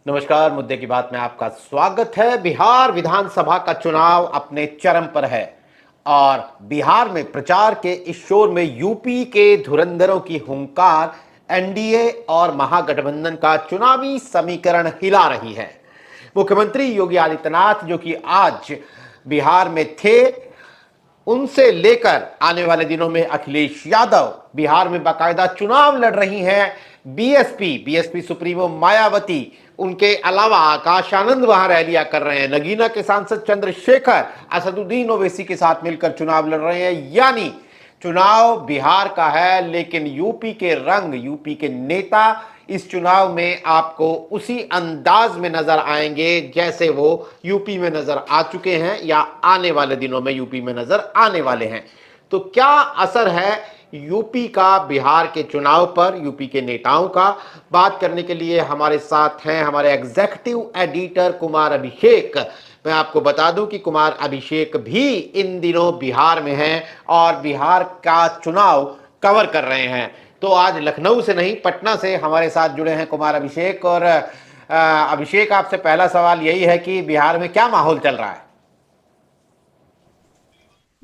नमस्कार। मुद्दे की बात में आपका स्वागत है। बिहार विधानसभा का चुनाव अपने चरम पर है और बिहार में प्रचार के इस शोर में यूपी के धुरंधरों की हुंकार एनडीए और महागठबंधन का चुनावी समीकरण हिला रही है। मुख्यमंत्री योगी आदित्यनाथ जो कि आज बिहार में थे, उनसे लेकर आने वाले दिनों में अखिलेश यादव बिहार में बाकायदा चुनाव लड़ रही हैं। बीएसपी सुप्रीमो मायावती, उनके अलावा आकाश आनंद वहां रैलियां कर रहे हैं। नगीना के सांसद चंद्रशेखर असदुद्दीन ओवैसी के साथ मिलकर चुनाव लड़ रहे हैं। यानी चुनाव बिहार का है, लेकिन यूपी के रंग, यूपी के नेता इस चुनाव में आपको उसी अंदाज में नजर आएंगे जैसे वो यूपी में नजर आ चुके हैं या आने वाले दिनों में यूपी में नजर आने वाले हैं। तो क्या असर है यूपी का बिहार के चुनाव पर, यूपी के नेताओं का? बात करने के लिए हमारे साथ हैं हमारे एग्जीक्यूटिव एडिटर कुमार अभिषेक। मैं आपको बता दूं कि कुमार अभिषेक भी इन दिनों बिहार में हैं और बिहार का चुनाव कवर कर रहे हैं। तो आज लखनऊ से नहीं, पटना से हमारे साथ जुड़े हैं कुमार अभिषेक। और अभिषेक, आपसे पहला सवाल यही है कि बिहार में क्या माहौल चल रहा है?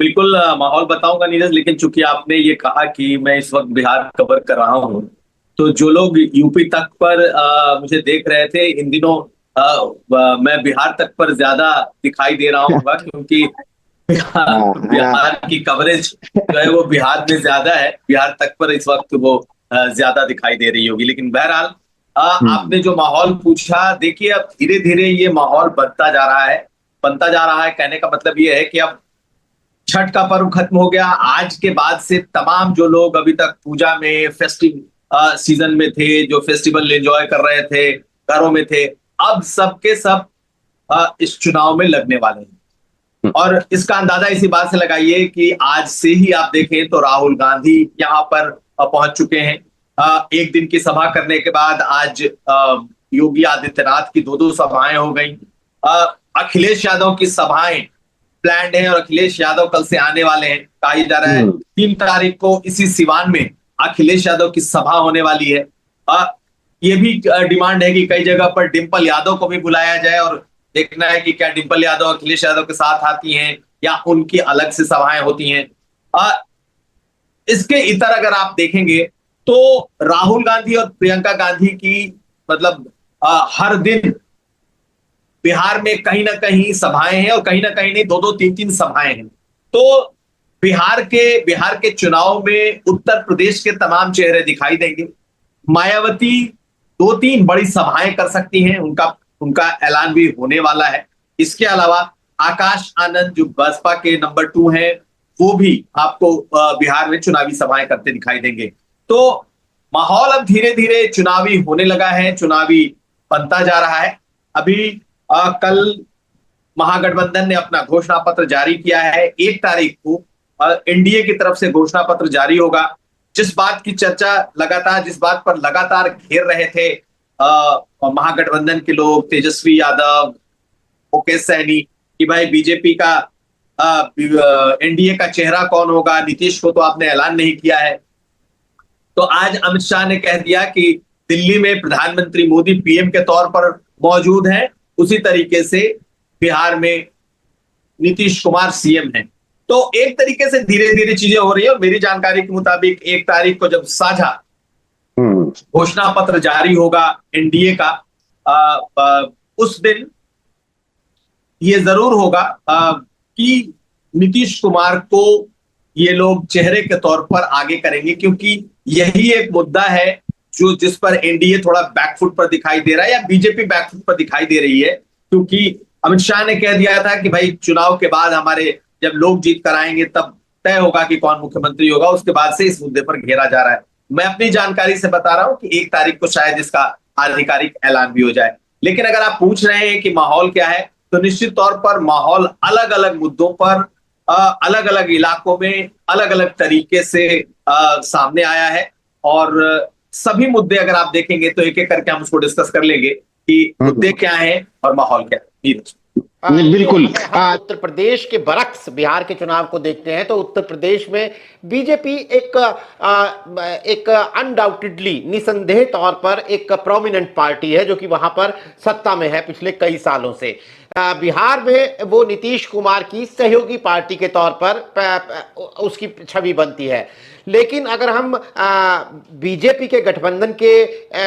बिल्कुल माहौल बताऊंगा नीरज, लेकिन चूंकि आपने ये कहा कि मैं इस वक्त बिहार कवर कर रहा हूं, तो जो लोग यूपी तक पर मुझे देख रहे थे इन दिनों, मैं बिहार तक पर ज्यादा दिखाई दे रहा हूँ, क्योंकि बिहार की कवरेज जो है वो बिहार में ज्यादा है। बिहार तक पर इस वक्त वो ज्यादा दिखाई दे रही होगी। लेकिन बहरहाल आपने जो माहौल पूछा, देखिए अब धीरे धीरे ये माहौल बनता जा रहा है। बनता जा रहा है कहने का मतलब ये है कि अब छठ का पर्व खत्म हो गया। आज के बाद से तमाम जो लोग अभी तक पूजा में, फेस्टिव सीजन में थे, जो फेस्टिवल एंजॉय कर रहे थे, घरों में थे, अब सबके सब इस चुनाव में लगने वाले हैं। और इसका अंदाजा इसी बात से लगाइए कि आज से ही आप देखें तो राहुल गांधी यहाँ पर पहुंच चुके हैं। एक दिन की सभा करने के बाद आज योगी आदित्यनाथ की दो दो सभाएं हो गई। अखिलेश यादव की सभाएं प्लान्ड है और अखिलेश यादव कल से आने वाले हैं। कहा जा रहा है 3 तारीख को इसी सिवान में अखिलेश यादव की सभा होने वाली है। ये भी डिमांड है कि कई जगह पर डिंपल यादव को भी बुलाया जाए और देखना है कि क्या डिंपल यादव अखिलेश यादव के साथ आती हैं या उनकी अलग से सभाएं होती हैं। इसके इतर अगर आप देखेंगे तो राहुल गांधी और प्रियंका गांधी की मतलब हर दिन बिहार में कहीं ना कहीं सभाएं हैं और कहीं ना कहीं नहीं, दो दो तीन तीन सभाएं हैं। तो बिहार के चुनाव में उत्तर प्रदेश के तमाम चेहरे दिखाई देंगे। मायावती 2-3 बड़ी सभाएं कर सकती हैं, उनका उनका ऐलान भी होने वाला है। इसके अलावा आकाश आनंद जो बसपा के नंबर 2 हैं, वो भी आपको बिहार में चुनावी सभाएं करते दिखाई देंगे। तो माहौल अब धीरे धीरे चुनावी होने लगा है, चुनावी बनता जा रहा है। अभी कल महागठबंधन ने अपना घोषणा पत्र जारी किया है। 1 तारीख को एनडीए की तरफ से घोषणा पत्र जारी होगा। जिस बात की चर्चा लगातार, जिस बात पर लगातार घेर रहे थे महागठबंधन के लोग, तेजस्वी यादव, मुकेश सहनी, कि भाई बीजेपी का एनडीए का चेहरा कौन होगा, नीतीश को तो आपने ऐलान नहीं किया है। तो आज अमित शाह ने कह दिया कि दिल्ली में प्रधानमंत्री मोदी पीएम के तौर पर मौजूद हैं, उसी तरीके से बिहार में नीतीश कुमार सीएम हैं। तो एक तरीके से धीरे धीरे चीजें हो रही है। और मेरी जानकारी के मुताबिक 1 तारीख को जब साझा घोषणा पत्र जारी होगा एनडीए का, उस दिन ये जरूर होगा कि नीतीश कुमार को ये लोग चेहरे के तौर पर आगे करेंगे, क्योंकि यही एक मुद्दा है जो जिस पर एनडीए थोड़ा बैकफुट पर दिखाई दे रहा है या बीजेपी बैकफुट पर दिखाई दे रही है। क्योंकि अमित शाह ने कह दिया था कि भाई चुनाव के बाद हमारे जब लोग जीत कर आएंगे तब तय होगा कि कौन मुख्यमंत्री होगा। उसके बाद से इस मुद्दे पर घेरा जा रहा है। मैं अपनी जानकारी से बता रहा हूं कि 1 तारीख को शायद इसका आधिकारिक ऐलान भी हो जाए। लेकिन अगर आप पूछ रहे हैं कि माहौल क्या है, तो निश्चित तौर पर माहौल अलग अलग मुद्दों पर अलग अलग इलाकों में अलग अलग तरीके से सामने आया है। और सभी मुद्दे अगर आप देखेंगे तो एक एक करके हम उसको डिस्कस कर लेंगे कि मुद्दे क्या हैं और माहौल क्या है। जो बिल्कुल। हम उत्तर प्रदेश के बरक्स बिहार के चुनाव को देखते हैं तो उत्तर प्रदेश में बीजेपी एक अनडाउटेडली निसंदेह तौर पर एक प्रोमिनेंट पार्टी है जो कि वहां पर सत्ता में है पिछले कई सालों से। बिहार में वो नीतीश कुमार की सहयोगी पार्टी के तौर पर उसकी छवि बनती है। लेकिन अगर हम बीजेपी के गठबंधन के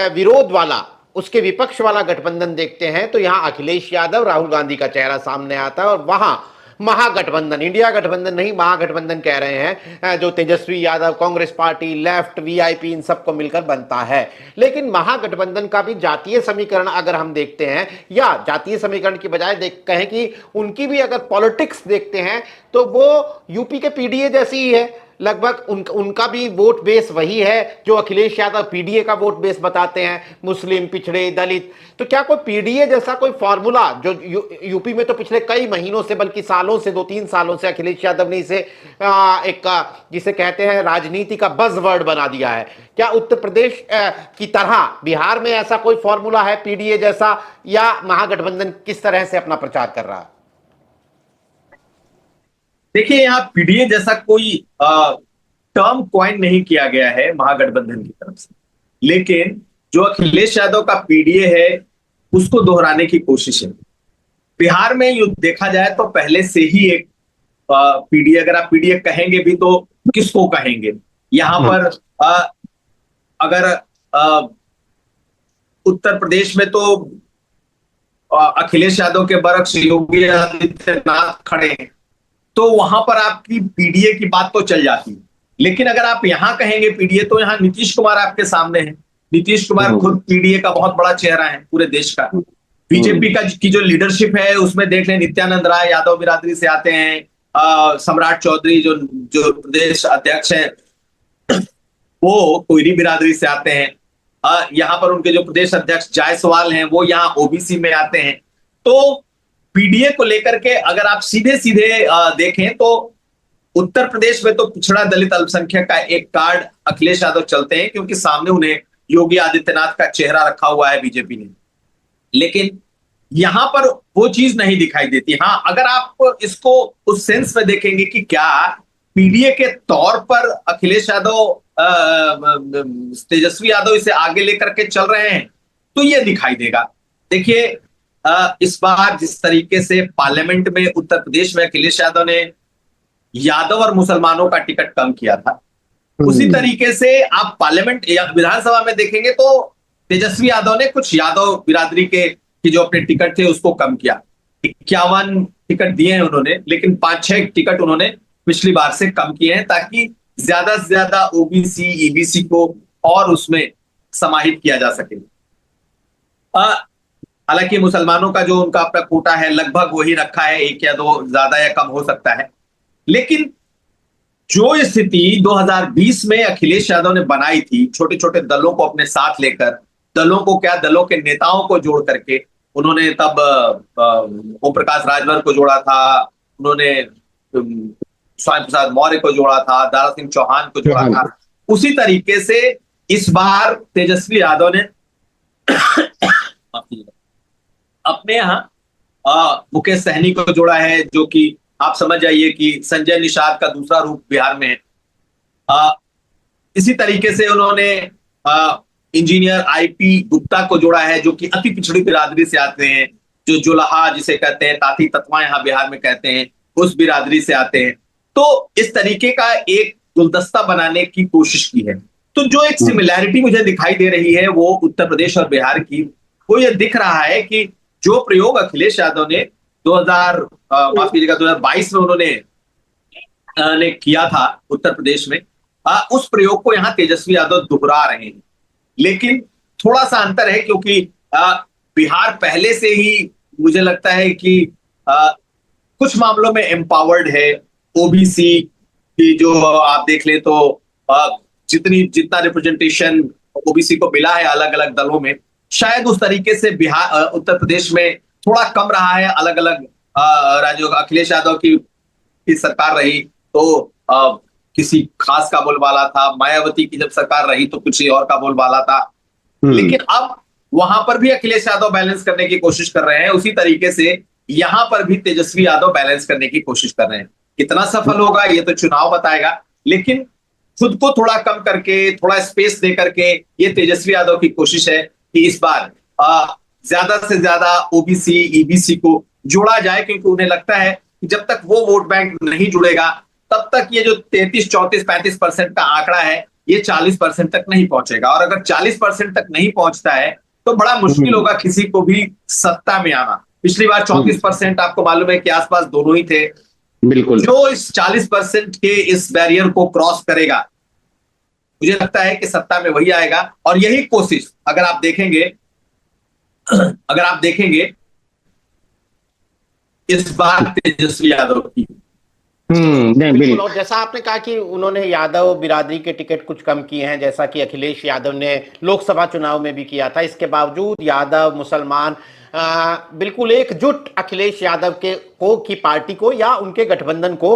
विरोध वाला उसके विपक्ष वाला गठबंधन देखते हैं तो यहां अखिलेश यादव राहुल गांधी का चेहरा सामने आता है और वहां महागठबंधन, इंडिया गठबंधन नहीं महागठबंधन कह रहे हैं, जो Tejashwi Yadav, Congress party, left, VIP इन सबको मिलकर बनता है। लेकिन महागठबंधन का भी जातीय समीकरण अगर हम देखते हैं या जातीय समीकरण की बजाय देख कहें कि उनकी भी अगर पॉलिटिक्स देखते हैं तो वो यूपी के पीडीए जैसी ही है लगभग। उनका भी वोट बेस वही है जो अखिलेश यादव पीडीए का वोट बेस बताते हैं, मुस्लिम, पिछड़े, दलित। तो क्या कोई पीडीए जैसा कोई फॉर्मूला जो यूपी में तो पिछले कई महीनों से बल्कि सालों से 2-3 सालों से अखिलेश यादव ने इसे जिसे कहते हैं राजनीति का बज़वर्ड बना दिया है, क्या उत्तर प्रदेश की तरह बिहार में ऐसा कोई फॉर्मूला है पीडीए जैसा, या महागठबंधन किस तरह से अपना प्रचार कर रहा है? देखिए, यहाँ पीडीए जैसा कोई टर्म कॉइन नहीं किया गया है महागठबंधन की तरफ से, लेकिन जो अखिलेश यादव का पीडीए है उसको दोहराने की कोशिश है। बिहार में यू देखा जाए तो पहले से ही एक पीडीए, अगर आप पीडीए कहेंगे भी तो किसको कहेंगे यहां पर? अगर उत्तर प्रदेश में तो अखिलेश यादव के बरक्स योगी आदित्यनाथ खड़े हैं, तो वहां पर आपकी पीडीए की बात तो चल जाती है। लेकिन अगर आप यहां कहेंगे पीडीए तो यहां नीतीश कुमार आपके सामने है। नीतीश कुमार खुद पीडीए का बहुत बड़ा चेहरा है पूरे देश का। बीजेपी की जो लीडरशिप है उसमें देख लें, नित्यानंद राय यादव बिरादरी से आते हैं, सम्राट चौधरी जो जो प्रदेश अध्यक्ष हैं वो कोयरी बिरादरी से आते हैं। यहाँ पर उनके जो प्रदेश अध्यक्ष जायसवाल हैं वो यहाँ ओबीसी में आते हैं। तो पीडीए को लेकर के अगर आप सीधे सीधे देखें तो उत्तर प्रदेश में तो पिछड़ा दलित अल्पसंख्यक का एक कार्ड अखिलेश यादव चलते हैं, क्योंकि सामने उन्हें योगी आदित्यनाथ का चेहरा रखा हुआ है बीजेपी ने। लेकिन यहां पर वो चीज नहीं दिखाई देती। हाँ, अगर आप इसको उस सेंस में देखेंगे कि क्या पीडीए के तौर पर अखिलेश यादव तेजस्वी यादव इसे आगे लेकर के चल रहे हैं तो ये दिखाई देगा। देखिए, इस बार जिस तरीके से पार्लियामेंट में उत्तर प्रदेश में अखिलेश यादव ने यादव और मुसलमानों का टिकट कम किया था, उसी तरीके से आप पार्लियामेंट या विधानसभा में देखेंगे तो तेजस्वी यादव ने कुछ यादव बिरादरी के जो अपने टिकट थे उसको कम किया। 51 टिकट दिए हैं उन्होंने, लेकिन 5-6 टिकट उन्होंने पिछली बार से कम किए हैं ताकि ज्यादा से ज्यादा ओबीसी, ईबीसी को और उसमें समाहित किया जा सके। हालांकि मुसलमानों का जो उनका अपना कोटा है लगभग वही रखा है, 1 या 2 ज्यादा या कम हो सकता है। लेकिन जो स्थिति 2020 में अखिलेश यादव ने बनाई थी, छोटे छोटे दलों को अपने साथ लेकर, दलों को क्या, दलों के नेताओं को जोड़ करके उन्होंने तब ओम प्रकाश राजभर को जोड़ा था, उन्होंने स्वामी प्रसाद मौर्य को जोड़ा था, दारा सिंह चौहान को जोड़ा था। उसी तरीके से इस बार तेजस्वी यादव ने अपने यहाँ मुकेश सहनी को जोड़ा है, जो कि आप समझ जाइए कि संजय निषाद का दूसरा रूप बिहार में है। इसी तरीके से उन्होंने इंजीनियर आईपी गुप्ता को जोड़ा है, जो कि अति पिछड़ी बिरादरी से आते हैं, जो जुलाहा जिसे कहते हैं, ताती तत्वा यहाँ बिहार में कहते हैं, उस बिरादरी से आते हैं। तो इस तरीके का एक गुलदस्ता बनाने की कोशिश की है। तो जो एक सिमिलैरिटी मुझे दिखाई दे रही है वो उत्तर प्रदेश और बिहार की, वो ये दिख रहा है कि जो प्रयोग अखिलेश यादव ने 2022 में उन्होंने किया था उत्तर प्रदेश में, उस प्रयोग को यहाँ तेजस्वी यादव दोहरा रहे हैं। लेकिन थोड़ा सा अंतर है, क्योंकि बिहार पहले से ही मुझे लगता है कि कुछ मामलों में एम्पावर्ड है। ओबीसी की जो आप देख ले तो जितना रिप्रेजेंटेशन ओबीसी को मिला है अलग अलग दलों में, शायद उस तरीके से बिहार उत्तर प्रदेश में थोड़ा कम रहा है। अलग अलग राज्यों का अखिलेश यादव की सरकार रही तो किसी खास का बोलबाला था, मायावती की जब सरकार रही तो कुछ और का बोलबाला था। लेकिन अब वहां पर भी अखिलेश यादव बैलेंस करने की कोशिश कर रहे हैं। उसी तरीके से यहां पर भी तेजस्वी यादव बैलेंस करने की कोशिश कर रहे हैं। कितना सफल होगा ये तो चुनाव बताएगा, लेकिन खुद को थोड़ा कम करके, थोड़ा स्पेस दे करके ये तेजस्वी यादव की कोशिश है कि इस बार ज्यादा से ज्यादा ओबीसी ईबीसी को जोड़ा जाए, क्योंकि उन्हें लगता है कि जब तक वो वोट बैंक नहीं जुड़ेगा तब तक ये जो 33, 34, 35% का आंकड़ा है ये 40% तक नहीं पहुंचेगा। और अगर 40% तक नहीं पहुंचता है तो बड़ा मुश्किल होगा किसी को भी सत्ता में आना। पिछली बार 34% आपको मालूम है कि आसपास दोनों ही थे। बिल्कुल। जो इस 40% के इस बैरियर को क्रॉस करेगा, मुझे लगता है कि सत्ता में वही आएगा। और यही कोशिश अगर आप देखेंगे इस बार तेजस्वी यादव की। नहीं बिल्कुल। और जैसा आपने कहा कि उन्होंने यादव बिरादरी के टिकट कुछ कम किए हैं, जैसा कि अखिलेश यादव ने लोकसभा चुनाव में भी किया था, इसके बावजूद यादव मुसलमान बिल्कुल एकजुट अखिलेश यादव के को की पार्टी को या उनके गठबंधन को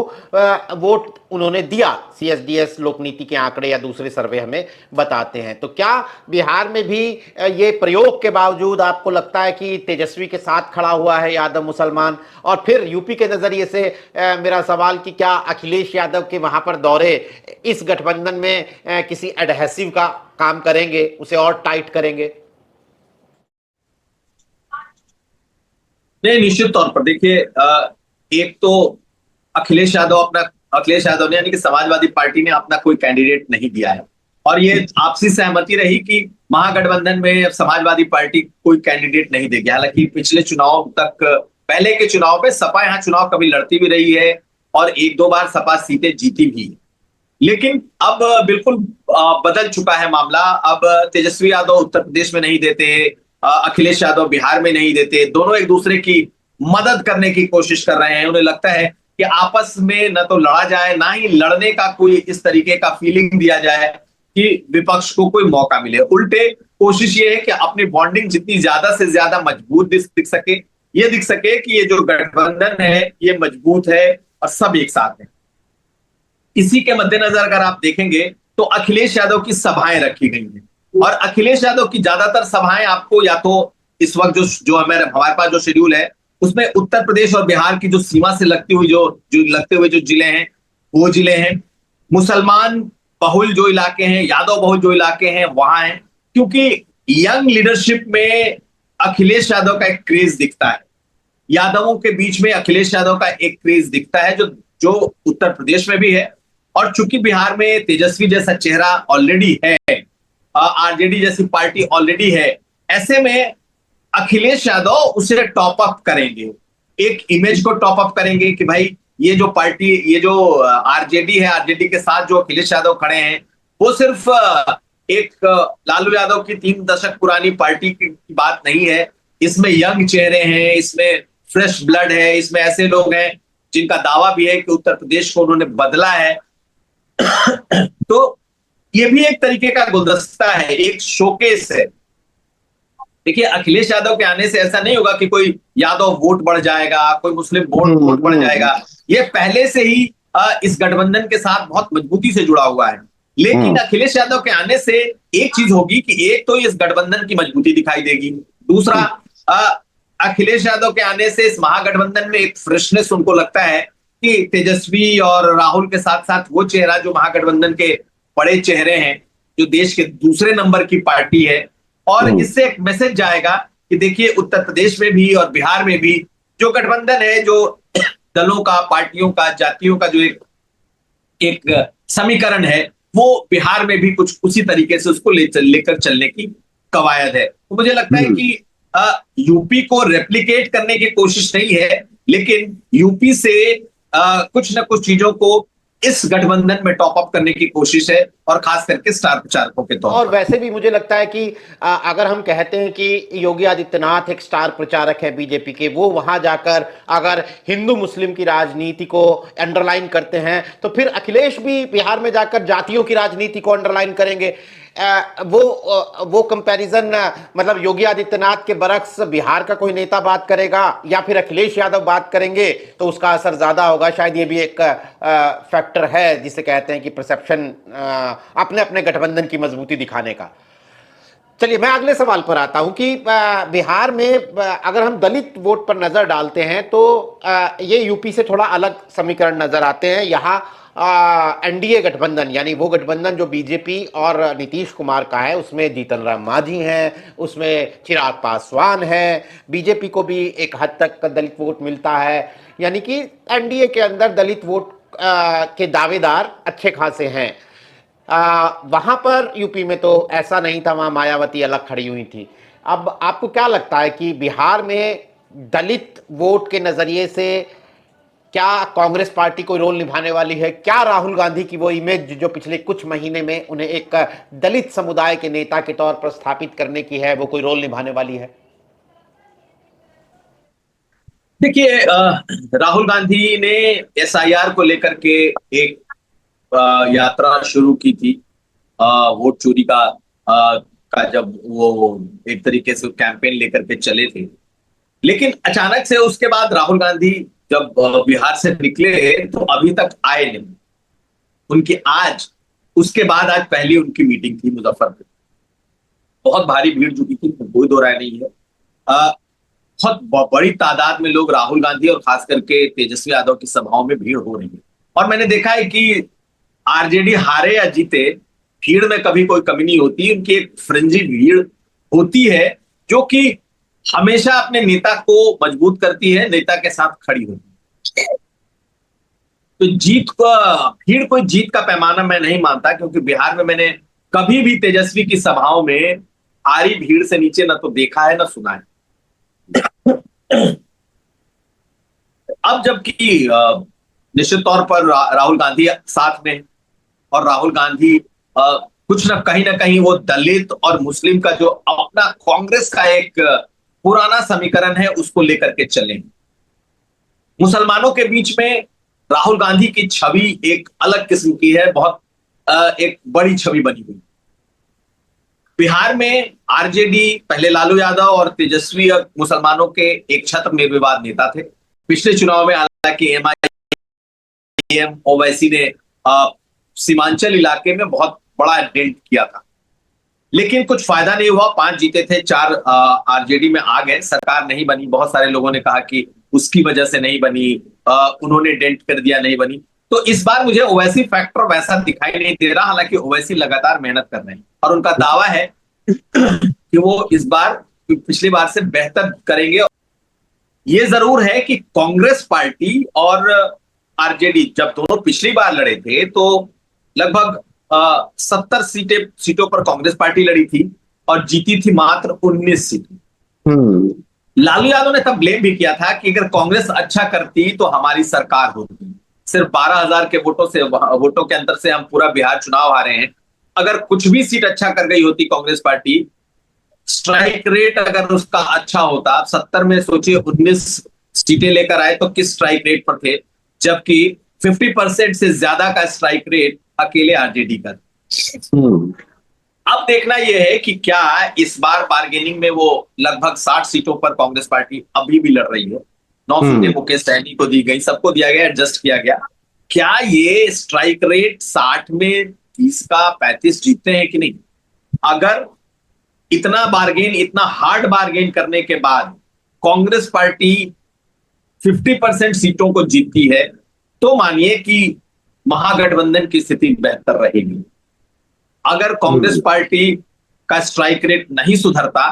वोट उन्होंने दिया। सीएसडीएस लोकनीति के आंकड़े या दूसरे सर्वे हमें बताते हैं। तो क्या बिहार में भी ये प्रयोग के बावजूद आपको लगता है कि तेजस्वी के साथ खड़ा हुआ है यादव मुसलमान? और फिर यूपी के नजरिए से मेरा सवाल कि क्या अखिलेश यादव के वहां पर दौरे इस गठबंधन में किसी एडहेसिव का काम करेंगे, उसे और टाइट करेंगे? नहीं, निश्चित तौर पर देखिए, एक तो अखिलेश यादव ने यानी कि समाजवादी पार्टी ने अपना कोई कैंडिडेट नहीं दिया है, और ये आपसी सहमति रही कि महागठबंधन में अब समाजवादी पार्टी कोई कैंडिडेट नहीं देगी। हालांकि पिछले चुनाव तक, पहले के चुनाव में सपा यहाँ चुनाव कभी लड़ती भी रही है और एक दो बार सपा सीटें जीती भी है। लेकिन अब बिल्कुल बदल चुका है मामला। अब तेजस्वी यादव उत्तर प्रदेश में नहीं देते, अखिलेश यादव बिहार में नहीं देते। दोनों एक दूसरे की मदद करने की कोशिश कर रहे हैं। उन्हें लगता है कि आपस में न तो लड़ा जाए, ना ही लड़ने का कोई इस तरीके का फीलिंग दिया जाए कि विपक्ष को कोई मौका मिले। उल्टे कोशिश ये है कि अपनी बॉन्डिंग जितनी ज्यादा से ज्यादा मजबूत दिख सके, ये दिख सके कि ये जो गठबंधन है ये मजबूत है और सब एक साथ है। इसी के मद्देनजर अगर आप देखेंगे तो अखिलेश यादव की सभाएं रखी गई हैं, और अखिलेश यादव की ज्यादातर सभाएं आपको या तो इस वक्त जो हमारे पास जो शेड्यूल है उसमें उत्तर प्रदेश और बिहार की जो सीमा से लगती हुई जो लगते हुए जो जिले हैं वो जिले हैं। मुसलमान बहुल जो इलाके हैं, यादव बहुल जो इलाके हैं वहां हैं, क्योंकि यंग लीडरशिप में अखिलेश यादव का एक क्रेज दिखता है। यादवों के बीच में अखिलेश यादव का एक क्रेज दिखता है जो उत्तर प्रदेश में भी है। और चूंकि बिहार में तेजस्वी जैसा चेहरा ऑलरेडी है, आरजेडी जैसी पार्टी ऑलरेडी है, ऐसे में अखिलेश यादव उसे टॉप अप करेंगे, एक इमेज को टॉप अप करेंगे कि भाई ये जो पार्टी, ये जो आरजेडी है, आरजेडी के साथ जो अखिलेश यादव खड़े हैं वो सिर्फ एक लालू यादव की 3 दशक पुरानी पार्टी की बात नहीं है। इसमें यंग चेहरे हैं, इसमें फ्रेश ब्लड है, इसमें ऐसे लोग हैं जिनका दावा भी है कि उत्तर प्रदेश को उन्होंने बदला है। तो ये भी एक तरीके का गुलदस्ता है, एक शोकेस है। देखिए, अखिलेश यादव के आने से ऐसा नहीं होगा कि कोई यादव वोट बढ़ जाएगा, कोई मुस्लिम वोट बढ़ जाएगा। ये पहले से ही इस गठबंधन के साथ बहुत मजबूती से जुड़ा हुआ है। लेकिन अखिलेश यादव के आने से एक चीज होगी कि एक तो इस गठबंधन की मजबूती दिखाई देगी, दूसरा अखिलेश यादव के आने से इस महागठबंधन में एक फ्रेशनेस उनको लगता है कि तेजस्वी और राहुल के साथ साथ वो चेहरा जो महागठबंधन के बड़े चेहरे हैं, जो देश के दूसरे नंबर की पार्टी है। और इससे एक मैसेज जाएगा कि देखिए, उत्तर प्रदेश में भी और बिहार में भी जो गठबंधन है, जो दलों का, पार्टियों का, जातियों का जो एक समीकरण है, वो बिहार में भी कुछ उसी तरीके से उसको लेकर चलने की कवायद है। तो मुझे लगता है कि यूपी को रेप्लिकेट करने की कोशिश नहीं है, लेकिन यूपी से कुछ ना कुछ चीजों को इस गठबंधन में टॉप अप करने की कोशिश है, और खास करके स्टार प्रचारकों के तौर पर। और वैसे भी मुझे लगता है कि अगर हम कहते हैं कि योगी आदित्यनाथ एक स्टार प्रचारक है बीजेपी के, वो वहां जाकर अगर हिंदू मुस्लिम की राजनीति को अंडरलाइन करते हैं, तो फिर अखिलेश भी बिहार में जाकर जातियों की राजनीति को अंडरलाइन करेंगे। वो कंपैरिजन, मतलब योगी आदित्यनाथ के बरक्स बिहार का कोई नेता बात करेगा या फिर अखिलेश यादव बात करेंगे तो उसका असर ज्यादा होगा। शायद ये भी एक फैक्टर है जिसे कहते हैं कि परसेप्शन, अपने अपने गठबंधन की मजबूती दिखाने का। चलिए मैं अगले सवाल पर आता हूं कि बिहार में अगर हम दलित वोट पर नजर डालते हैं तो ये यूपी से थोड़ा अलग समीकरण नजर आते हैं। यहाँ एनडीए गठबंधन यानी वो गठबंधन जो बीजेपी और नीतीश कुमार का है, उसमें जीतन राम मांझी हैं, उसमें चिराग पासवान है, बीजेपी को भी एक हद तक दलित वोट मिलता है। यानी कि एनडीए के अंदर दलित वोट के दावेदार अच्छे खासे हैं। वहां पर यूपी में तो ऐसा नहीं था, वहां मायावती अलग खड़ी हुई थी। अब आपको क्या लगता है कि बिहार में दलित वोट के नजरिए से क्या कांग्रेस पार्टी कोई रोल निभाने वाली है? क्या राहुल गांधी की वो इमेज जो पिछले कुछ महीने में उन्हें एक दलित समुदाय के नेता के तौर पर स्थापित करने की है, वो कोई रोल निभाने वाली है? देखिए, राहुल गांधी ने एसआईआर को लेकर के एक यात्रा शुरू की थी, वोट चोरी का जब वो एक तरीके से कैंपेन लेकर के चले थे। लेकिन अचानक से उसके बाद राहुल गांधी जब बिहार से निकले तो अभी तक आए नहीं। उनकी आज उसके बाद आज पहली उनकी मीटिंग थी मुजफ्फरपुर। बहुत भारी भीड़ जुटी थी, कोई दो राय नहीं है। बहुत बड़ी तादाद में लोग राहुल गांधी और खास करके तेजस्वी यादव की सभाओं में भीड़ हो रही है। और मैंने देखा है कि आरजेडी हारे या जीते, भीड़ में कभी कोई कमी नहीं होती। उनकी एक फ्रेंजी भीड़ होती है जो कि हमेशा अपने नेता को मजबूत करती है, नेता के साथ खड़ी होती है। तो भीड़ कोई जीत का पैमाना मैं नहीं मानता, क्योंकि बिहार में मैंने कभी भी तेजस्वी की सभाओं में भारी भीड़ से नीचे न तो देखा है न सुना है। अब जबकि निश्चित तौर पर राहुल गांधी साथ में, और राहुल गांधी कुछ न कहीं वो दलित और मुस्लिम का जो अपना कांग्रेस का एक पुराना समीकरण है उसको लेकर के चले। मुसलमानों के बीच में राहुल गांधी की छवि एक अलग किस्म की है, बहुत एक बड़ी छवि बनी हुई। बिहार में आरजेडी पहले लालू यादव और तेजस्वी मुसलमानों के एक छत्र निर्विवाद नेता थे। पिछले चुनाव में हालांकि एमआईएम ओवैसी ने सीमांचल इलाके में बहुत बड़ा डेंट किया था, लेकिन कुछ फायदा नहीं हुआ। 5 जीते थे, 4 आरजेडी में आ गए, सरकार नहीं बनी। बहुत सारे लोगों ने कहा कि उसकी वजह से नहीं बनी, उन्होंने डेंट कर दिया, नहीं बनी। तो इस बार मुझे ओवैसी फैक्टर वैसा दिखाई नहीं दे रहा, हालांकि ओवैसी लगातार मेहनत कर रहे हैं और उनका दावा है कि वो इस बार पिछली बार से बेहतर करेंगे। ये जरूर है कि कांग्रेस पार्टी और आरजेडी जब दोनों पिछली बार लड़े थे तो लगभग 70 सीटों पर कांग्रेस पार्टी लड़ी थी और जीती थी मात्र 19 सीटें। लालू यादव ने तब ब्लेम भी किया था कि अगर कांग्रेस अच्छा करती तो हमारी सरकार होती। सिर्फ 12,000 के वोटों के अंतर से हम पूरा बिहार चुनाव हारे हैं। अगर कुछ भी सीट अच्छा कर गई होती कांग्रेस पार्टी, स्ट्राइक रेट अगर उसका अच्छा होता, 70 में सोचिए 19 सीटें लेकर आए तो किस स्ट्राइक रेट पर थे, जबकि 50% से ज्यादा का स्ट्राइक रेट अकेले आरजेडी का। अब देखना यह है कि क्या इस बार बार्गेनिंग में वो लगभग 60 सीटों पर कांग्रेस पार्टी अभी भी लड़ रही है। 9 सीटें मुकेश सहनी को दी गई, सबको दिया गया, एडजस्ट किया गया। क्या ये स्ट्राइक रेट 60 में 30 का 35 जीतते हैं कि नहीं? अगर इतना बार्गेन, इतना हार्ड बार्गेन करने के बाद कांग्रेस पार्टी 50% सीटों को जीतती है तो मानिए कि महागठबंधन की स्थिति बेहतर रहेगी। अगर कांग्रेस पार्टी का स्ट्राइक रेट नहीं सुधरता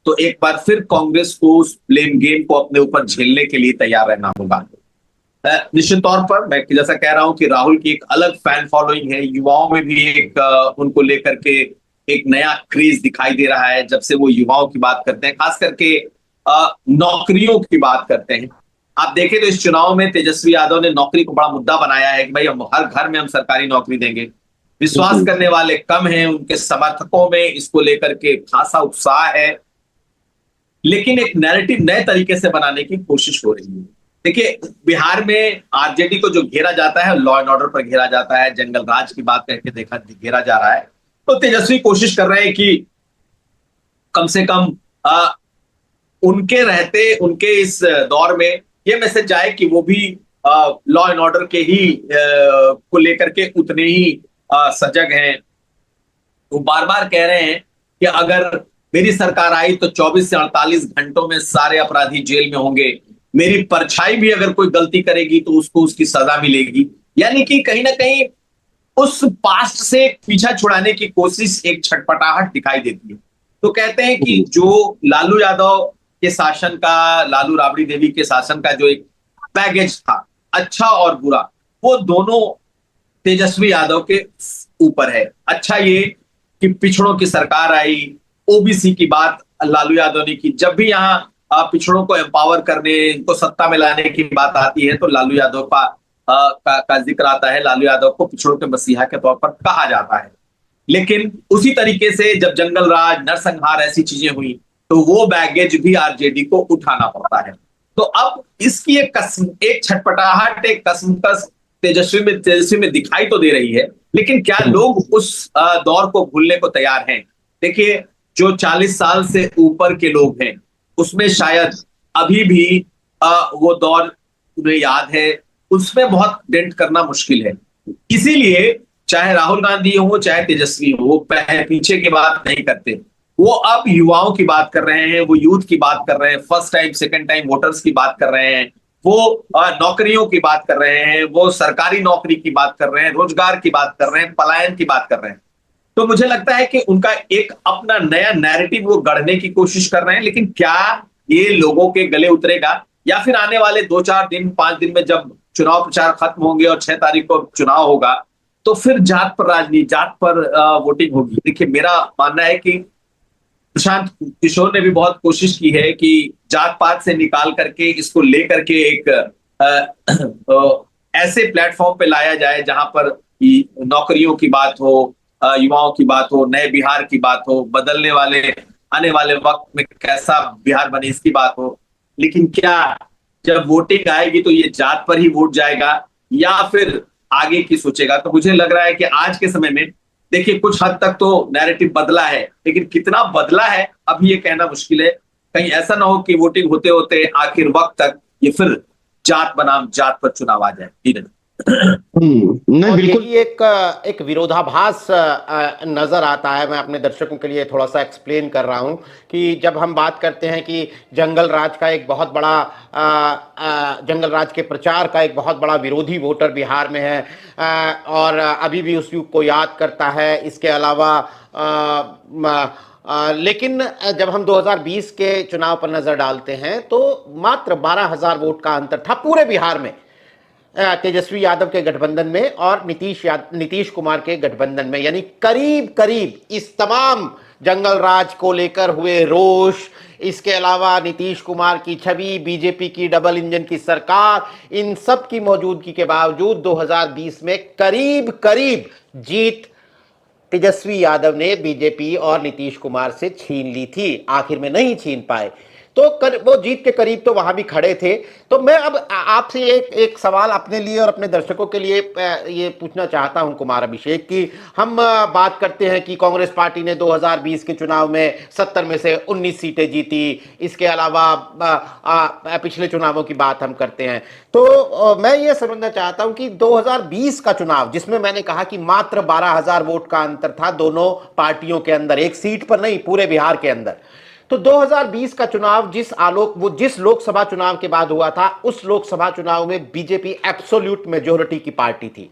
तो एक बार फिर कांग्रेस को उस ब्लेम गेम को अपने ऊपर झेलने के लिए तैयार रहना होगा। निश्चित तौर पर मैं जैसा कह रहा हूं कि राहुल की एक अलग फैन फॉलोइंग है, युवाओं में भी एक उनको लेकर के एक नया क्रेज दिखाई दे रहा है जब से वो युवाओं की बात करते हैं, खास करके नौकरियों की बात करते हैं। आप देखें तो इस चुनाव में तेजस्वी यादव ने नौकरी को बड़ा मुद्दा बनाया है कि भाई हम हर घर में हम सरकारी नौकरी देंगे। विश्वास करने वाले कम हैं, उनके समर्थकों में इसको लेकर के खासा उत्साह है, लेकिन एक नैरेटिव नए तरीके से बनाने की कोशिश हो रही है। देखिए, बिहार में आरजेडी को जो घेरा जाता है लॉ एंड ऑर्डर पर घेरा जाता है, जंगल राज की बात करके घेरा जा रहा है। तो तेजस्वी कोशिश कर रहे हैं कि कम से कम उनके रहते, उनके इस दौर में ये मैसेज जाए कि वो भी लॉ एंड ऑर्डर के ही को लेकर के उतने ही सजग हैं। वो बार बार कह रहे हैं कि अगर मेरी सरकार आई तो 24 से 48 घंटों में सारे अपराधी जेल में होंगे, मेरी परछाई भी अगर कोई गलती करेगी तो उसको उसकी सजा मिलेगी। यानी कि कहीं ना कहीं उस पास्ट से पीछा छुड़ाने की कोशिश, एक छटपटाहट दिखाई देती है। तो कहते हैं कि जो लालू यादव के शासन का, लालू राबड़ी देवी के शासन का जो एक बैगेज था, अच्छा और बुरा, वो दोनों तेजस्वी यादव के ऊपर है। अच्छा ये कि पिछड़ों की सरकार आई, ओबीसी की बात लालू यादव ने की। जब भी यहाँ पिछड़ों को एम्पावर करने, इनको सत्ता में लाने की बात आती है तो लालू यादव का जिक्र आता है। लालू यादव को पिछड़ों के मसीहा के तौर पर कहा जाता है। लेकिन उसी तरीके से जब जंगल राज, नरसंहार, ऐसी चीजें हुई तो वो बैगेज भी आरजेडी को उठाना पड़ता है। तो अब इसकी एक छटपटाहट, एक कसमकस तेजस्वी में दिखाई तो दे रही है, लेकिन क्या लोग उस दौर को भूलने को तैयार हैं? देखिए, जो 40 साल से ऊपर के लोग हैं उसमें शायद अभी भी वो दौर उन्हें याद है, उसमें बहुत डेंट करना मुश्किल है। इसीलिए चाहे राहुल गांधी हो चाहे तेजस्वी हो, वो पीछे की बात नहीं करते। वो अब युवाओं की बात कर रहे हैं, वो यूथ की बात कर रहे हैं, first time second time voters की बात कर रहे हैं, वो नौकरियों की बात कर रहे हैं, वो सरकारी नौकरी की बात कर रहे हैं, रोजगार की बात कर रहे हैं, पलायन की बात कर रहे हैं। तो मुझे लगता है कि उनका एक अपना नया नैरेटिव वो गढ़ने की कोशिश कर रहे हैं। लेकिन क्या ये लोगों के गले उतरेगा, या फिर आने वाले 2-4 दिन 5 दिन में जब चुनाव प्रचार खत्म होंगे और 6 तारीख को चुनाव होगा तो फिर जात पर राजनीति, जात पर वोटिंग होगी? देखिए, मेरा मानना है कि प्रशांत किशोर ने भी बहुत कोशिश की है कि जात पात से निकाल करके इसको लेकर के एक ऐसे प्लेटफॉर्म पे लाया जाए जहां पर नौकरियों की बात हो, युवाओं की बात हो, नए बिहार की बात हो, बदलने वाले आने वाले वक्त में कैसा बिहार बने इसकी बात हो। लेकिन क्या जब वोटिंग आएगी तो ये जात पर ही वोट जाएगा या फिर आगे की सोचेगा? तो मुझे लग रहा है कि आज के समय में, देखिए, कुछ हद तक तो नैरेटिव बदला है, लेकिन कितना बदला है अभी ये कहना मुश्किल है। कहीं ऐसा ना हो कि वोटिंग होते होते आखिर वक्त तक ये फिर जात बनाम जात पर चुनाव आ जाए। नहीं, और बिल्कुल। यही एक विरोधाभास नजर आता है। मैं अपने दर्शकों के लिए थोड़ा सा एक्सप्लेन कर रहा हूं कि जब हम बात करते हैं कि जंगल राज का एक बहुत बड़ा जंगल राज के प्रचार का एक बहुत बड़ा विरोधी वोटर बिहार में है, और अभी भी उस युग को याद करता है। इसके अलावा लेकिन जब हम 2020 के चुनाव पर नजर डालते हैं तो मात्र 12,000 वोट का अंतर था पूरे बिहार में, तेजस्वी यादव के गठबंधन में और नीतीश कुमार के गठबंधन में। यानी करीब करीब इस तमाम जंगल राज को लेकर हुए रोष, इसके अलावा नीतीश कुमार की छवि, बीजेपी की डबल इंजन की सरकार, इन सब की मौजूदगी के बावजूद 2020 में करीब करीब जीत तेजस्वी यादव ने बीजेपी और नीतीश कुमार से छीन ली थी। आखिर में नहीं छीन पाए तो वो जीत के करीब तो वहां भी खड़े थे। तो मैं अब आपसे एक सवाल अपने लिए और अपने दर्शकों के लिए ये पूछना चाहता हूं कुमार अभिषेक, कि हम बात करते हैं कि कांग्रेस पार्टी ने 2020 के चुनाव में 70 में से 19 सीटें जीती। इसके अलावा पिछले चुनावों की बात हम करते हैं तो मैं ये समझना चाहता हूं कि 2020 का चुनाव, जिसमें मैंने कहा कि मात्र 12,000 वोट का अंतर था दोनों पार्टियों के अंदर, एक सीट पर नहीं पूरे बिहार के अंदर, तो 2020 का चुनाव जिस लोकसभा चुनाव के बाद हुआ था, उस लोकसभा चुनाव में बीजेपी एब्सोल्यूट मेजॉरिटी की पार्टी थी।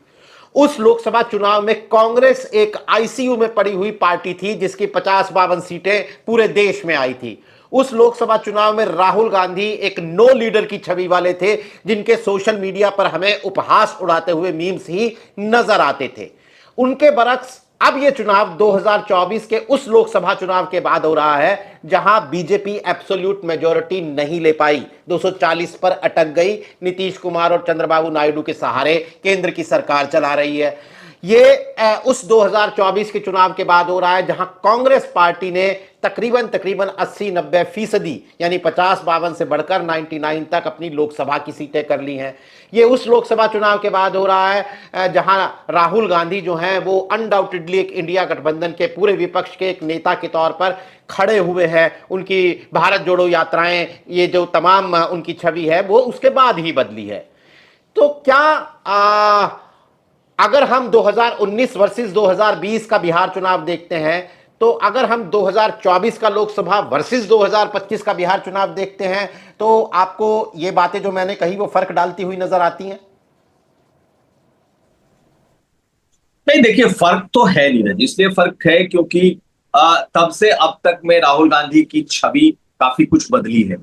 उस लोकसभा चुनाव में कांग्रेस एक आईसीयू में पड़ी हुई पार्टी थी जिसकी 50-52 सीटें पूरे देश में आई थी। उस लोकसभा चुनाव में राहुल गांधी एक नो लीडर की छवि वाले थे, जिनके सोशल मीडिया पर हमें उपहास उड़ाते हुए मीम्स ही नजर आते थे। उनके बरक्स अब यह चुनाव 2024 के उस लोकसभा चुनाव के बाद हो रहा है जहां बीजेपी एब्सोल्यूट मेजॉरिटी नहीं ले पाई, 240 पर अटक गई। नीतीश कुमार और चंद्रबाबू नायडू के सहारे केंद्र की सरकार चला रही है। ये उस 2024 के चुनाव के बाद हो रहा है जहां कांग्रेस पार्टी ने तकरीबन 80-90% यानी 50-52 से बढ़कर 99 तक अपनी लोकसभा की सीटें कर ली हैं। ये उस लोकसभा चुनाव के बाद हो रहा है जहां राहुल गांधी जो हैं वो अनडाउटेडली एक इंडिया गठबंधन के पूरे विपक्ष के एक नेता के तौर पर खड़े हुए हैं। उनकी भारत जोड़ो यात्राएं, ये जो तमाम उनकी छवि है वो उसके बाद ही बदली है। तो क्या अगर हम 2019 वर्सेस 2020 का बिहार चुनाव देखते हैं तो अगर हम 2024 का लोकसभा वर्सेस 2025 का बिहार चुनाव देखते हैं तो आपको ये बातें जो मैंने कही वो फर्क डालती हुई नजर आती हैं? नहीं, देखिए फर्क तो है नीरज, इसलिए फर्क है क्योंकि तब से अब तक में राहुल गांधी की छवि काफी कुछ बदली है।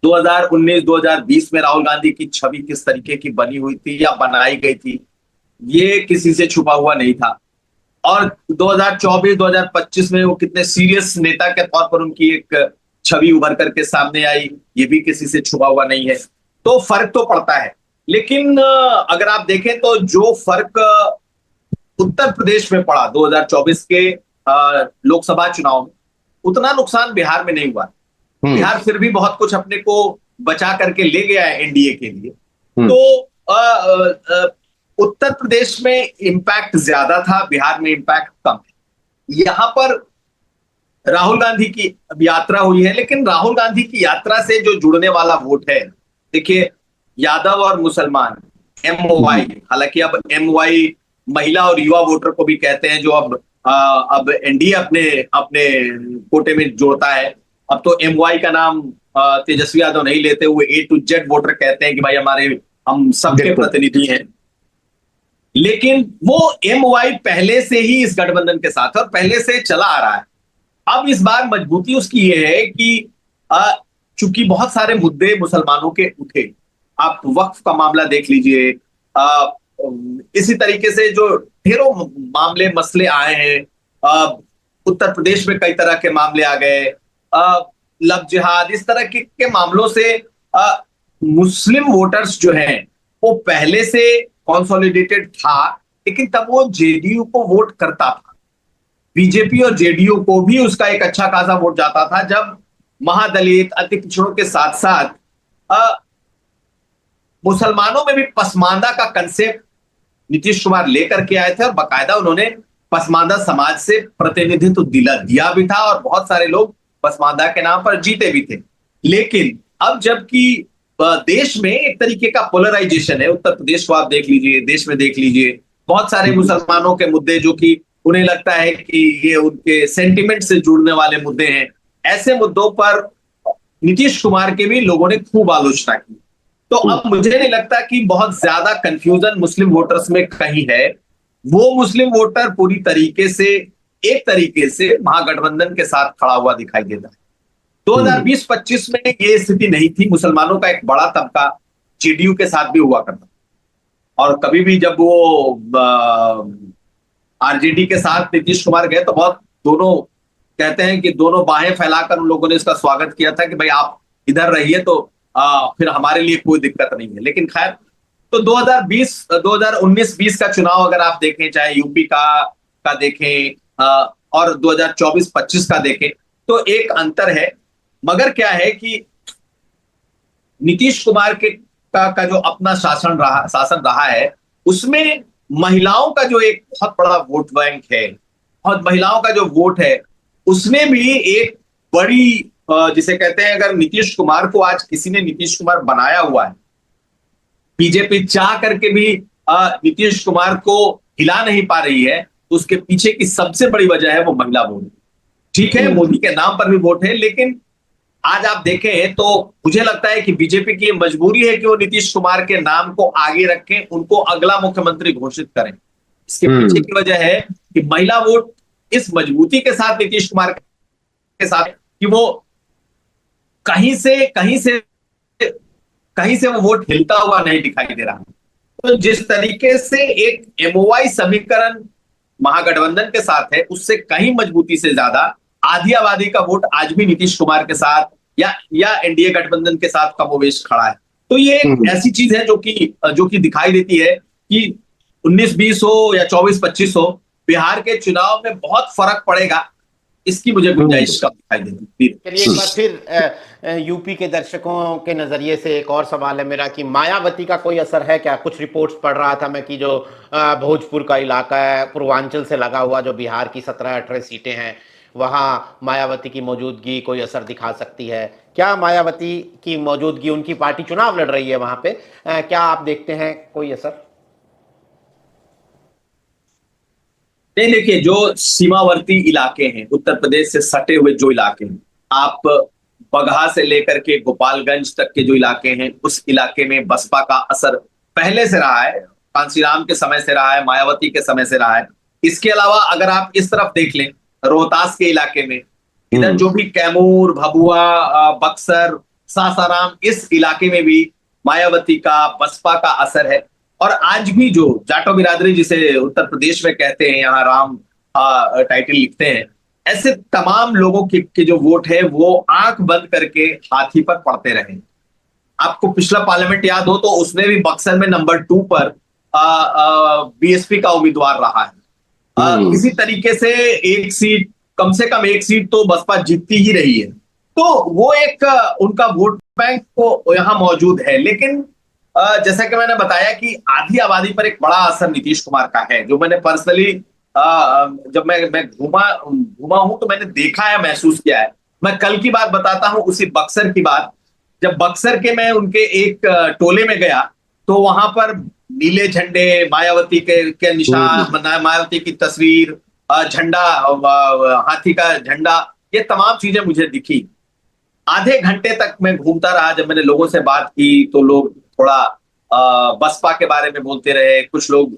2019-2020 में राहुल गांधी की छवि किस तरीके की बनी हुई थी या बनाई गई थी, ये किसी से छुपा हुआ नहीं था। और 2024-2025 में वो कितने सीरियस नेता के तौर पर उनकी एक छवि उभर करके सामने आई, ये भी किसी से छुपा हुआ नहीं है। तो फर्क तो पड़ता है, लेकिन अगर आप देखें तो जो फर्क उत्तर प्रदेश में पड़ा 2024 के लोकसभा चुनाव में, उतना नुकसान बिहार में नहीं हुआ। बिहार फिर भी बहुत कुछ अपने को बचा करके ले गया है एनडीए के लिए। तो उत्तर प्रदेश में इंपैक्ट ज्यादा था, बिहार में इंपैक्ट कम है। यहां पर राहुल गांधी की यात्रा हुई है, लेकिन राहुल गांधी की यात्रा से जो जुड़ने वाला वोट है, देखिए यादव और मुसलमान, एमओवाई, हालांकि अब एमओवाई महिला और युवा वोटर को भी कहते हैं, जो अब एनडीए अपने अपने कोटे में जोड़ता है। अब तो एमओवाई का नाम तेजस्वी यादव नहीं लेते हुए ए टू जेड वोटर कहते हैं कि भाई हम सबके प्रतिनिधि हैं। लेकिन वो एमओवाई पहले से ही इस गठबंधन के साथ और पहले से चला आ रहा है। अब इस बार मजबूती उसकी ये है कि चूंकि बहुत सारे मुद्दे मुसलमानों के उठे, आप वक्फ का मामला देख लीजिए, इसी तरीके से जो ढेरों मामले मसले आए हैं, उत्तर प्रदेश में कई तरह के मामले आ गए, लव जिहाद, इस तरह के मामलों से मुस्लिम वोटर्स जो हैं वो पहले से कंसोलिडेटेड था, लेकिन तब वो जेडीयू को वोट करता था। बीजेपी और जेडीयू को भी उसका एक अच्छा खासा वोट जाता था, जब महादलित अति पिछड़ों के साथ साथ मुसलमानों में भी पसमानदा का कंसेप्ट नीतीश कुमार लेकर के आए थे, और बाकायदा उन्होंने पसमानदा समाज से प्रतिनिधित्व दिया भी था, और बहुत सारे लोग पसमानदा के नाम पर जीते भी थे। लेकिन अब जबकि देश में एक तरीके का पोलराइजेशन है, उत्तर प्रदेश को आप देख लीजिए, देश में देख लीजिए, बहुत सारे मुसलमानों के मुद्दे जो कि उन्हें लगता है कि ये उनके सेंटिमेंट से जुड़ने वाले मुद्दे हैं, ऐसे मुद्दों पर नीतीश कुमार के भी लोगों ने खूब आलोचना की। तो अब मुझे नहीं लगता कि बहुत ज्यादा कंफ्यूजन मुस्लिम वोटर्स में कहीं है। वो मुस्लिम वोटर पूरी तरीके से, एक तरीके से महागठबंधन के साथ खड़ा हुआ दिखाई देता है। 2020-25 में ये स्थिति नहीं थी, मुसलमानों का एक बड़ा तबका जेडीयू के साथ भी हुआ करता, और कभी भी जब वो आरजेडी के साथ नीतीश कुमार गए तो बहुत, दोनों कहते हैं कि दोनों बाहें फैलाकर उन लोगों ने इसका स्वागत किया था कि भाई आप इधर रहिए तो फिर हमारे लिए कोई दिक्कत नहीं है। लेकिन खैर, तो 2019-20 का चुनाव अगर आप देखें, चाहे यूपी का देखें और 2024-25 का देखें, तो एक अंतर है। मगर क्या है कि नीतीश कुमार का जो अपना शासन रहा है, उसमें महिलाओं का जो एक बहुत बड़ा वोट बैंक है, और महिलाओं का जो वोट है, उसने भी एक बड़ी, जिसे कहते हैं, अगर नीतीश कुमार को आज किसी ने नीतीश कुमार बनाया हुआ है, बीजेपी चाह करके भी नीतीश कुमार को हिला नहीं पा रही है, तो उसके पीछे की सबसे बड़ी वजह है वो महिला वोट। ठीक है, मोदी के नाम पर भी वोट है, लेकिन आज आप देखें तो मुझे लगता है कि बीजेपी की मजबूरी है कि वो नीतीश कुमार के नाम को आगे रखें, उनको अगला मुख्यमंत्री घोषित करें। इसके पीछे की वजह है कि महिला वोट इस मजबूती के साथ नीतीश कुमार के साथ, कि वो कहीं से वो वोट हिलता हुआ नहीं दिखाई दे रहा। तो जिस तरीके से एक एमओवाई समीकरण महागठबंधन के साथ है, उससे कहीं मजबूती से ज्यादा आधी आबादी का वोट आज भी नीतीश कुमार के साथ या एनडीए गठबंधन के साथ कमोवेश खड़ा है। तो ये ऐसी चीज है जो कि दिखाई देती है कि 19-20 हो या 24-25 हो, बिहार के चुनाव में बहुत फर्क पड़ेगा, इसकी मुझे गुंजाइश कम दिखाई देती है। चलिए, एक बार फिर यूपी के दर्शकों के नजरिए से एक और सवाल है मेरा कि मायावती का कोई असर है क्या? कुछ रिपोर्ट्स पढ़ रहा था मैं कि जो भोजपुर का इलाका है, पूर्वांचल से लगा हुआ, जो बिहार की 17-18 सीटें हैं, वहां मायावती की मौजूदगी कोई असर दिखा सकती है क्या? मायावती की मौजूदगी, उनकी पार्टी चुनाव लड़ रही है वहां पे, क्या आप देखते हैं कोई असर? नहीं, देखिए, जो सीमावर्ती इलाके हैं, उत्तर प्रदेश से सटे हुए जो इलाके हैं, आप बगहा से लेकर के गोपालगंज तक के जो इलाके हैं, उस इलाके में बसपा का असर पहले से रहा है, कांसीराम के समय से रहा है, मायावती के समय से रहा है। इसके अलावा अगर आप इस तरफ देख लें, रोहतास के इलाके में, इधर जो भी कैमूर, भभुआ, बक्सर, सासाराम, इस इलाके में भी मायावती का, बसपा का असर है। और आज भी जो जाटो बिरादरी, जिसे उत्तर प्रदेश में कहते हैं, यहाँ राम टाइटल लिखते हैं, ऐसे तमाम लोगों के जो वोट है वो आंख बंद करके हाथी पर पड़ते रहे। आपको पिछला पार्लियामेंट याद हो तो उसमें भी बक्सर में नंबर 2 पर बीएसपी का उम्मीदवार रहा है। इसी तरीके से एक सीट, कम से कम एक सीट तो बसपा जीतती ही रही है। तो वो एक उनका वोट बैंक तो यहाँ मौजूद है। लेकिन जैसा कि मैंने बताया कि आधी आबादी पर एक बड़ा असर नीतीश कुमार का है, जो मैंने पर्सनली जब मैं घूमा हूं तो मैंने देखा है, महसूस किया है। मैं कल की बात बताता हूं, उसी बक्सर की बात। जब बक्सर के मैं उनके एक टोले में गया तो वहां पर नीले झंडे, मायावती के निशान, मायावती की तस्वीर, झंडा, हाथी का झंडा, ये तमाम चीजें मुझे दिखी। आधे घंटे तक मैं घूमता रहा। जब मैंने लोगों से बात की तो लोग थोड़ा बसपा के बारे में बोलते रहे, कुछ लोग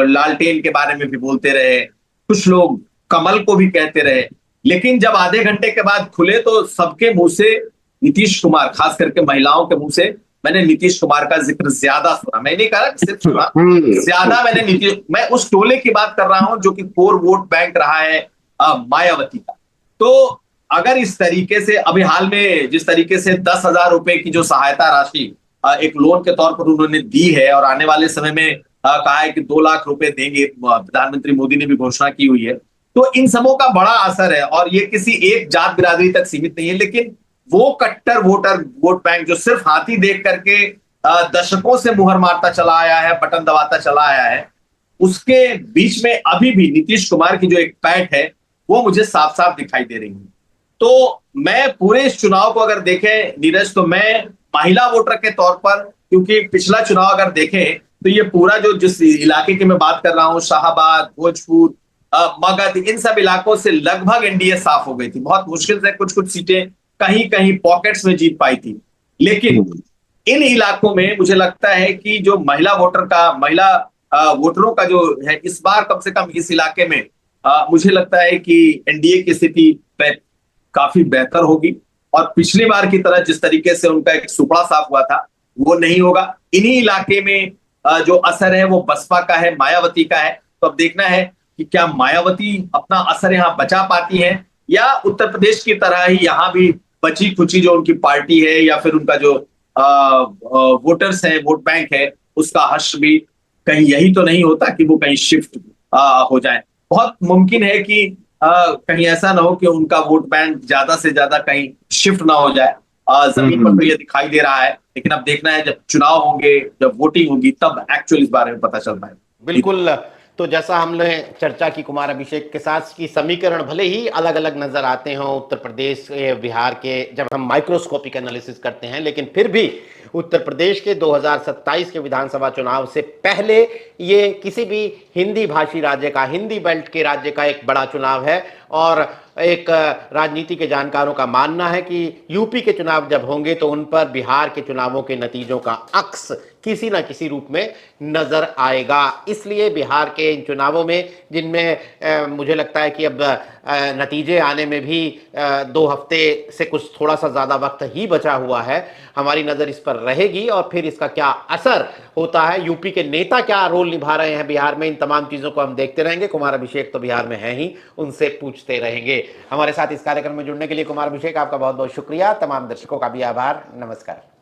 लालटेन के बारे में भी बोलते रहे, कुछ लोग कमल को भी कहते रहे। लेकिन जब आधे घंटे के बाद खुले तो सबके मुंह से नीतीश कुमार, खास करके महिलाओं के मुंह से, मैंने नीतीश कुमार का जिक्र ज्यादा सुना। मैं नहीं कह रहा कि सिर्फ सुना, ज्यादा मैंने मैं उस टोले की बात कर रहा हूं जो कि कोर वोट बैंक रहा है मायावती का। तो अगर इस तरीके से अभी हाल में जिस तरीके से 10,000 रुपए की जो सहायता राशि एक लोन के तौर पर उन्होंने दी है, और आने वाले समय में कहा है कि 2 लाख रुपए देंगे, प्रधानमंत्री मोदी ने भी घोषणा की हुई है, तो इन सबों का बड़ा असर है। और ये किसी एक जात बिरादरी तक सीमित नहीं है, लेकिन वो कट्टर वोट बैंक जो सिर्फ हाथी देख करके दशकों से मुहर मारता चला आया है, बटन दबाता चला आया है, उसके बीच में अभी भी नीतीश कुमार की जो एक पैठ है वो मुझे साफ साफ दिखाई दे रही है। तो मैं पूरे इस चुनाव को अगर देखें नीरज, तो मैं महिला वोटर के तौर पर, क्योंकि पिछला चुनाव अगर देखें तो ये पूरा जो जिस इलाके की मैं बात कर रहा हूं, शाहाबाद, भोजपुर, मगध, इन सब इलाकों से लगभग एनडीए साफ हो गई थी। बहुत मुश्किल से कुछ कुछ सीटें कहीं कहीं पॉकेट्स में जीत पाई थी। लेकिन इन इलाकों में मुझे लगता है कि जो महिला वोटरों का जो है, इस बार कम से कम इस इलाके में मुझे लगता है कि एनडीए की स्थिति काफी बेहतर होगी। और पिछली बार की तरह जिस तरीके से उनका एक सुपड़ा साफ हुआ था वो नहीं होगा। इन्हीं इलाके में जो असर है वो बसपा का है, मायावती का है। तो अब देखना है कि क्या मायावती अपना असर यहाँ बचा पाती है, या उत्तर प्रदेश की तरह ही यहाँ भी बची खुची जो उनकी पार्टी है या फिर उनका जो वोटर्स है, वोट बैंक है, उसका हर्ष भी कहीं यही तो नहीं होता कि वो कहीं शिफ्ट हो जाए। बहुत मुमकिन है कि कहीं ऐसा ना हो कि उनका वोट बैंक ज्यादा से ज्यादा कहीं शिफ्ट ना हो जाए। जमीन पर तो ये दिखाई दे रहा है, लेकिन अब देखना है जब चुनाव होंगे, जब वोटिंग होगी, तब एक्चुअल इस बारे में पता चल पाएगा। बिल्कुल। तो जैसा हमने चर्चा की कुमार अभिषेक के साथ, की समीकरण भले ही अलग अलग नजर आते हों उत्तर प्रदेश के, बिहार के, जब हम माइक्रोस्कोपिक एनालिसिस करते हैं, लेकिन फिर भी उत्तर प्रदेश के 2027 के विधानसभा चुनाव से पहले ये किसी भी हिंदी भाषी राज्य का, हिंदी बेल्ट के राज्य का एक बड़ा चुनाव है। और एक राजनीति के जानकारों का मानना है कि यूपी के चुनाव जब होंगे तो उन पर बिहार के चुनावों के नतीजों का अक्स किसी ना किसी रूप में नजर आएगा। इसलिए बिहार के इन चुनावों में, जिनमें मुझे लगता है कि अब नतीजे आने में भी 2 हफ्ते से कुछ थोड़ा सा ज़्यादा वक्त ही बचा हुआ है, हमारी नज़र इस पर रहेगी। और फिर इसका क्या असर होता है, यूपी के नेता क्या रोल निभा रहे हैं बिहार में, इन तमाम चीज़ों को हम देखते रहेंगे। कुमार अभिषेक तो बिहार में हैं ही, उनसे पूछते रहेंगे। हमारे साथ इस कार्यक्रम में जुड़ने के लिए कुमार अभिषेक, आपका बहुत बहुत शुक्रिया। तमाम दर्शकों का भी आभार। नमस्कार।